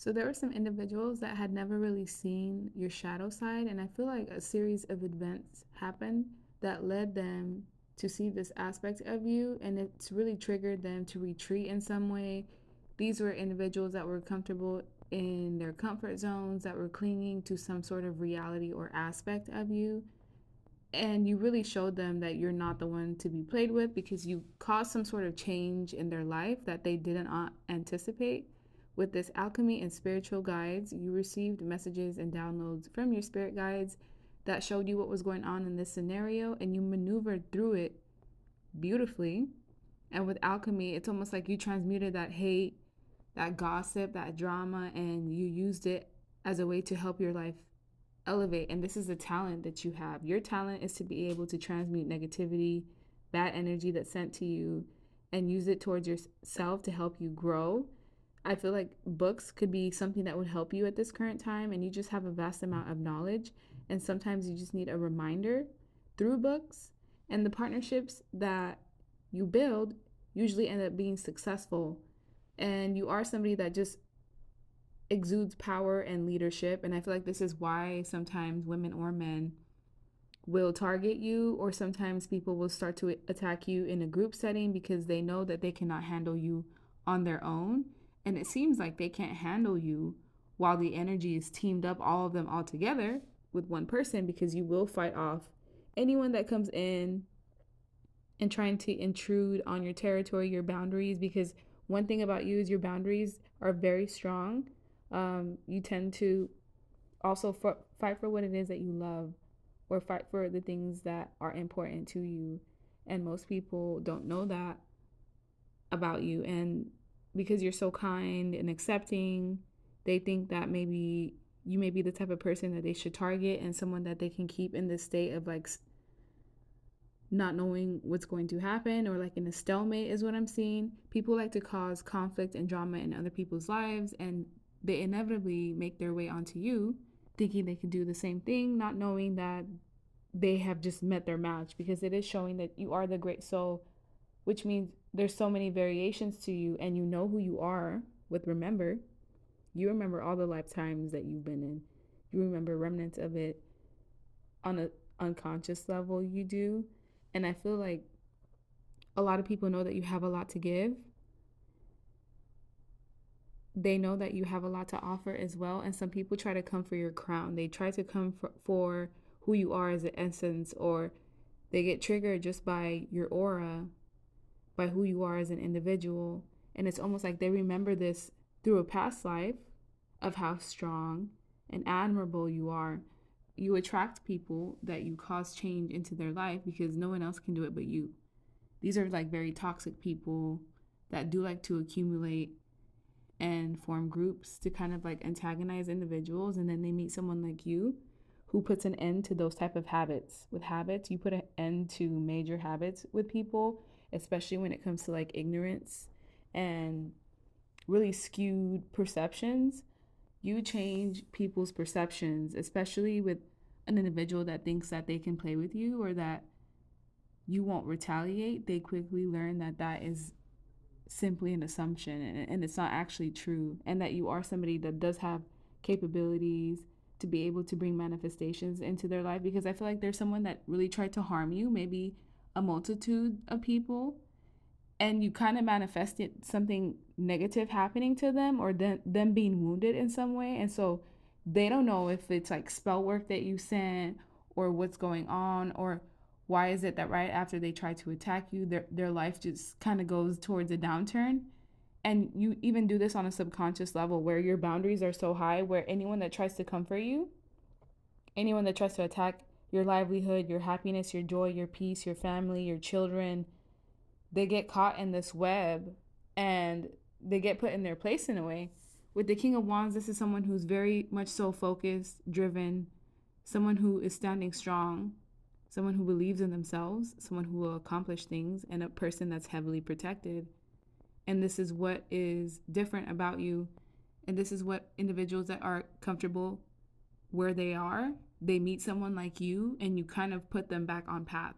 So there were some individuals that had never really seen your shadow side, and I feel like a series of events happened that led them to see this aspect of you, and it's really triggered them to retreat in some way. These were individuals that were comfortable in their comfort zones, that were clinging to some sort of reality or aspect of you. And you really showed them that you're not the one to be played with because you caused some sort of change in their life that they didn't anticipate. With this alchemy and spiritual guides, you received messages and downloads from your spirit guides that showed you what was going on in this scenario, and you maneuvered through it beautifully. And with alchemy, it's almost like you transmuted that hate, that gossip, that drama, and you used it as a way to help your life elevate. And this is a talent that you have. Your talent is to be able to transmute negativity, bad energy that's sent to you, and use it towards yourself to help you grow. I feel like books could be something that would help you at this current time, and you just have a vast amount of knowledge. And sometimes you just need a reminder through books. And the partnerships that you build usually end up being successful. And you are somebody that just exudes power and leadership. And I feel like this is why sometimes women or men will target you, or sometimes people will start to attack you in a group setting because they know that they cannot handle you on their own. And it seems like they can't handle you while the energy is teamed up, all of them all together with one person, because you will fight off anyone that comes in and trying to intrude on your territory, your boundaries. Because one thing about you is your boundaries are very strong. You tend to also fight for what it is that you love, or fight for the things that are important to you. And most people don't know that about you. And because you're so kind and accepting, they think that maybe you may be the type of person that they should target, and someone that they can keep in this state of like not knowing what's going to happen, or like in a stalemate is what I'm seeing. People like to cause conflict and drama in other people's lives, and they inevitably make their way onto you, thinking they can do the same thing, not knowing that they have just met their match, because it is showing that you are the great soul, which means there's so many variations to you, and you know who you are. You remember all the lifetimes that you've been in. You remember remnants of it on an unconscious level, you do. And I feel like a lot of people know that you have a lot to give. They know that you have a lot to offer as well. And some people try to come for your crown. They try to come for who you are as an essence, or they get triggered just by your aura, by who you are as an individual. And it's almost like they remember this through a past life of how strong and admirable you are. You attract people that you cause change into their life because no one else can do it but you. These are like very toxic people that do like to accumulate and form groups to kind of like antagonize individuals, and then they meet someone like you who puts an end to those type of habits. With habits, you put an end to major habits with people, especially when it comes to like ignorance and really skewed perceptions. You change people's perceptions, especially with an individual that thinks that they can play with you, or that you won't retaliate. They quickly learn that that is simply an assumption, and it's not actually true, and that you are somebody that does have capabilities to be able to bring manifestations into their life. Because I feel like there's someone that really tried to harm you, maybe a multitude of people, and you kind of manifested something negative happening to them, or them being wounded in some way. And so they don't know if it's like spell work that you sent, or what's going on, or why is it that right after they try to attack you, their life just kind of goes towards a downturn. And you even do this on a subconscious level, where your boundaries are so high, where anyone that tries to comfort you, anyone that tries to attack your livelihood, your happiness, your joy, your peace, your family, your children, they get caught in this web, and they get put in their place in a way. With the King of Wands, this is someone who's very much so focused, driven, someone who is standing strong, someone who believes in themselves, someone who will accomplish things, and a person that's heavily protected. And this is what is different about you. And this is what individuals that are comfortable where they are, they meet someone like you, and you kind of put them back on path.